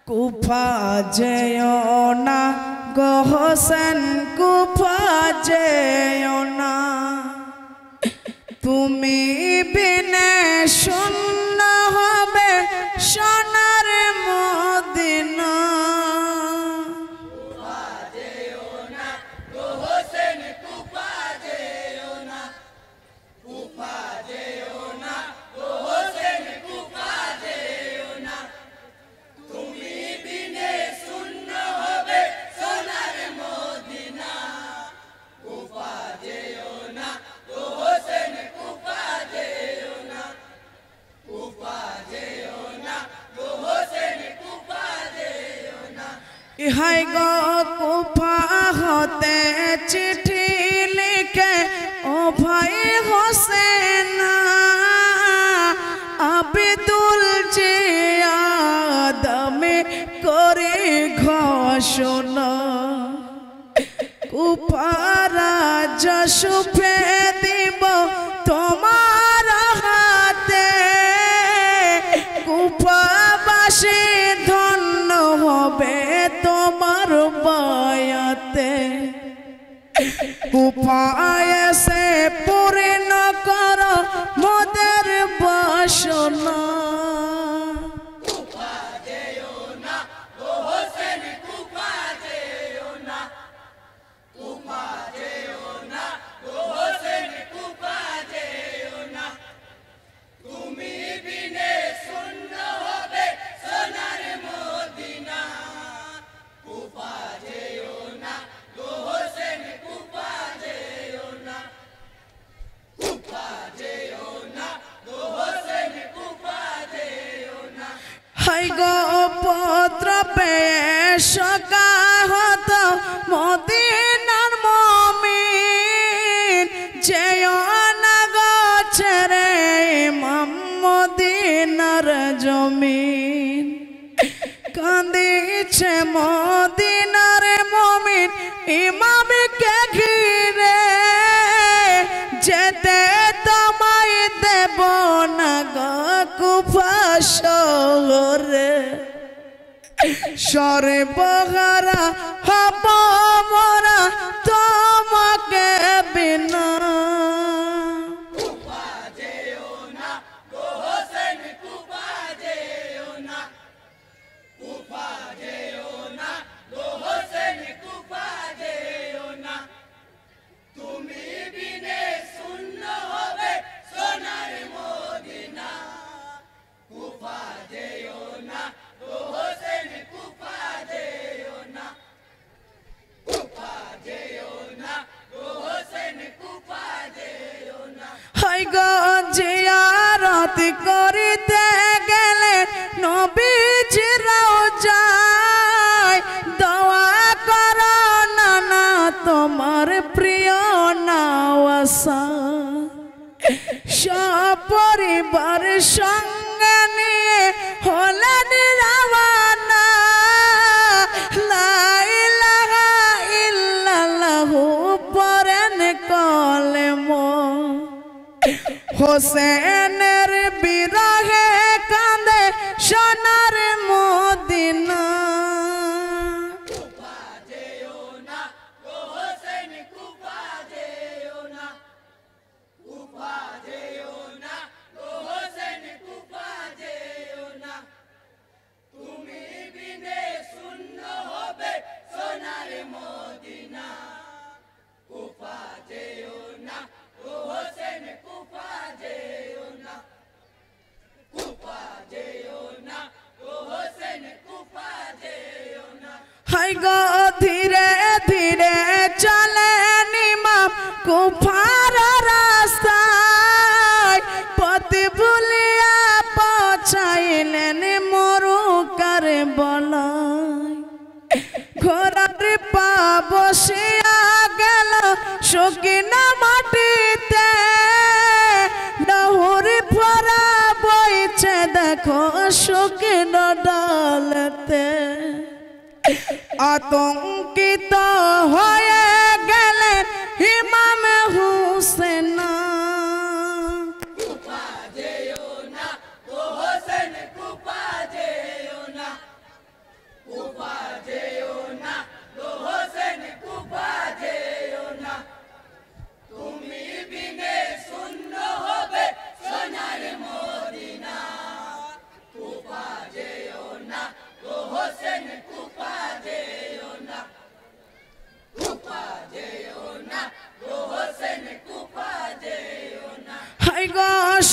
কুফা যেও না গো হোসেন কুফা যেও না তুমি বিনে শূন্য হবে সোনার মদিনা কুফা যেও না গো হোসেন কুফা যেও না কুফা যেও না গো হোসেন কুফা যেও না তুমি বিনে শূন্য হবে সোনার মদিনা কুফা যেও না গো হোসেন কুফা যেও না কুফা যেও না গো হোসেন কুফা যেও না ইহাই গো কুফা হতে চিঠি লিখে ও ভাই হোসেন আবিদুল জিয়াদমে করে ঘোষণা কুফারা যশুফে দিব তোমার হাতে কুফাবাসী ধন্য হবে তোমার বায়াতে কুফায় এসে পূর্ণ কর মোদের বাসনা কুফা যেও না গো হোসেন কুফা যেও না কুফা যেও না গো হোসেন কুফা যেও না তুমি বিনে শূন্য হবে সোনার মদিনা কুফা যেও না গো হোসেন কুফা যেও না কুফা যেও না গো হোসেন কুফা যেও না হাই গো পত্র পেয়ে সকাহত মদিনার মমিন যেও না গো ছেড়ে ইমাম মদিনার জমিন কান্দিছে মদিনার মমিন ইমামকে ঘিরে যেতে তোমায় দেব না গো কুফা শহরে সর্বহারা হব মোরা তোমাকে বিনা কুফা যেও না গো হোসেন কুফা যেও না কুফা যেও না গো হোসেন কুফা যেও না তুমি বিনে শূন্য হবে সোনার মদিনা কুফা যেও না গো হোসেন কুফা যেও না কুফা যেও না গো হোসেন কুফা যেও না হাই গো জিয়ারত করিতে গেলেন নবীজি রওজায় দোয়া করো নানা তোমার প্রিয় নওয়াসা সপরিবার সঙ্গে নিয়ে হলেন রওয়ানা লা ইলাহা ইল্লাল্লাহু পড়েন কলেমা হোসেনের বিরহে কাঁদে সোনার মদিনা কুফা যেও না গো হোসেন কুফা যেও না কুফা যেও না গো হোসেন কুফা যেও না তুমি বিনে শূন্য হবে সোনার মদিনা কুফা যেও না গো হোসেন কুফা যেও না কুফা যেও না গো হোসেন কুফা যেও না হাই গো ধীরে ধীরে চলেন ইমাম কুফার রাস্তায় পথ ভুলিয়া পৌঁছাইলেন মরুকার বলায় ঘোড়ার পা বসিয়া গেল শুকিনা মাটিতে ডহুরি ফোরা বইছে দেখো শুকিনো ডালতে আতঙ্কিত হয়ে গেলেন ইমাম হুসেন কুফা যেও না গো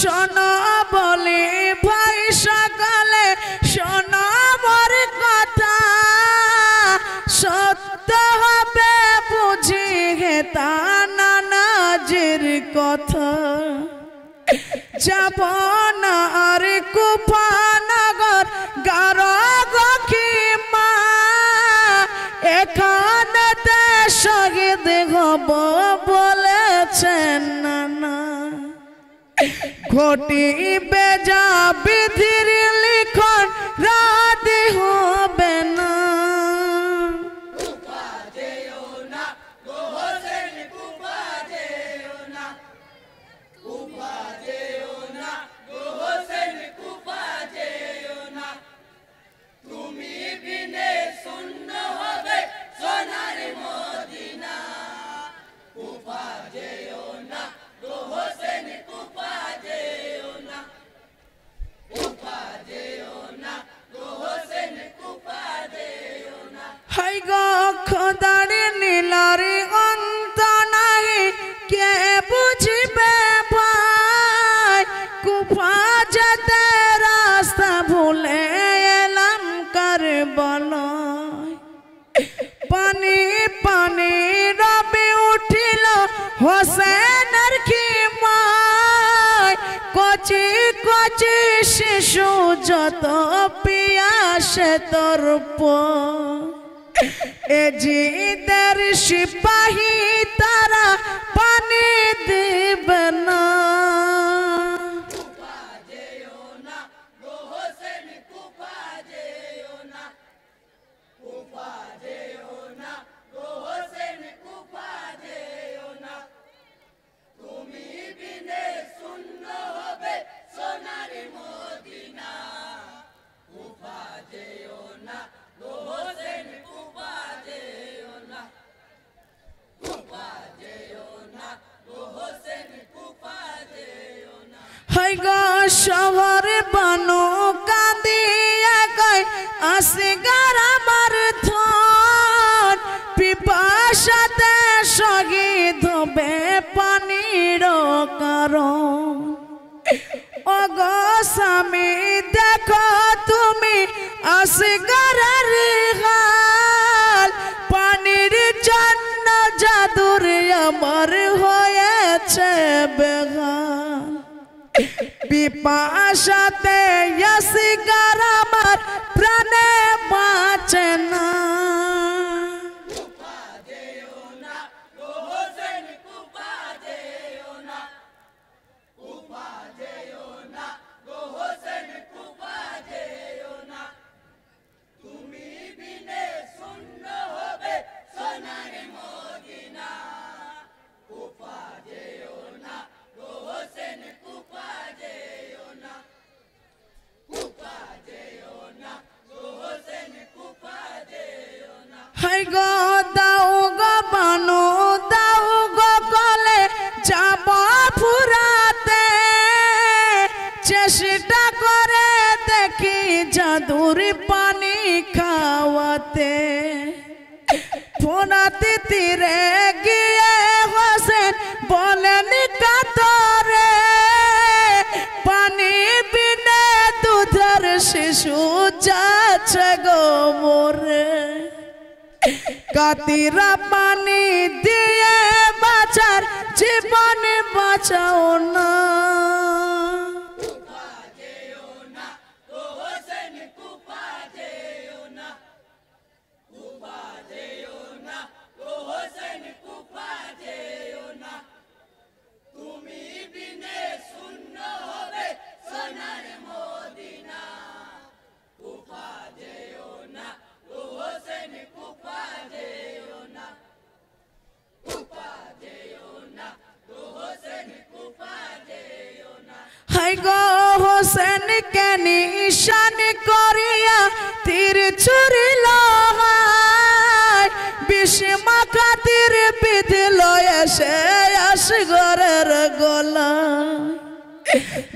শোনো বলি ভাই সকলে শোনো মোর কথা সত্য হবে বুঝি হেতা নানাজির কথা যাব না আর কুফানগর গারগখিমা এখানেতে শহীদ হব বলেছেন নানা ঘটিবে যা বিধির লিখন রাধি হবে না হাই গো খোদারি নীলারি অন্ত নাই কে বুঝিবে ভাই কুফা যেতে রাস্তা ভুলে এলাম কারবালায় পানি পানি রবি উঠিল হোসেনের খিমায় কচি কচি শিশু যত পিয়াসে তর্প এজিদের সিপাহী তারা পানি দিবে না হাই গো শহরে বানো কাঁদিয়া গায় আসিগার আমার ধন পিপাসাতে শহীদ হবে পানির কারণ ওগো স্বামী দেখো তুমি আসিগারের হাল পানির জন্য জাদুর আমার হয়েছে বেহাল পিপাসাতে আসিগার আমার প্রাণে বাঁচে না হাই গো দাও গো বানো দাও গো কলে যাব ফুরাতে চেষ্টা করে দেখি জাদুর পানি খাওয়াতে ফোনাতে তীরে গিয়ে হোসেন বলেন কাতরে পানি বিনে দুধের শিশু যাচ্ছে গো মোরে কাতিরা পানি দিয়ে বাঁচার জীবন বাঁচাও না হাই গো হোসেন কে নিশান করিয়া তীর ছুরিল বিষ্মা খাতির বিধিল এসে আসগরের গলা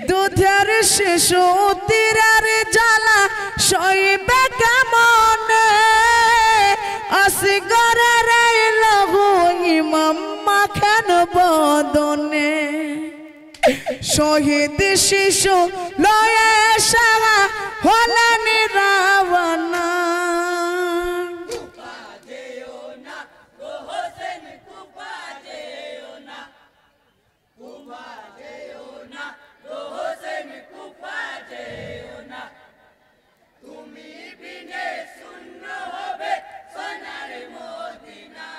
দুধের শিশু তীরের জ্বালা সইবে কেমনে আসগরের লহু ইমাম মাখেন বদনে শহীদ শিশু লয়ে সারা হলেন রাবণ কুফা যেও না গো হোসেন কুফা যেও না কুফা যেও না গো হোসেন কুফা যেও না তুমি বিনে শূন্য হবে সোনার মদিনা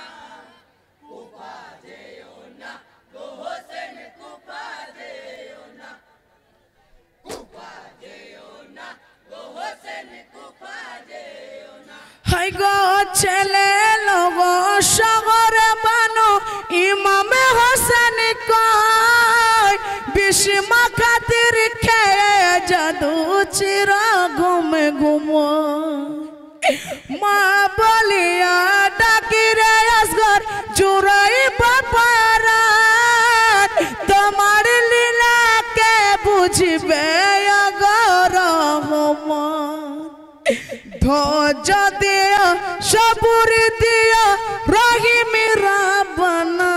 কুফা যেও না গো হোসেন কুফা যেও না কুফা যেও না গো হোসেন কুফা যেও না হাই গো ছেলে লোগ শহরে বানো ইমামে হোসেন কয় বিষ্মা খাতির খেয়ে জাদু চির ঘুমে ঘুমো মা বলিয়া ডাকিরে আসগর জুরাই বাপারা তোমার লীলাকে বুঝবে আগর ধৈর্য দিও সবুর দিও রহিম রাবনা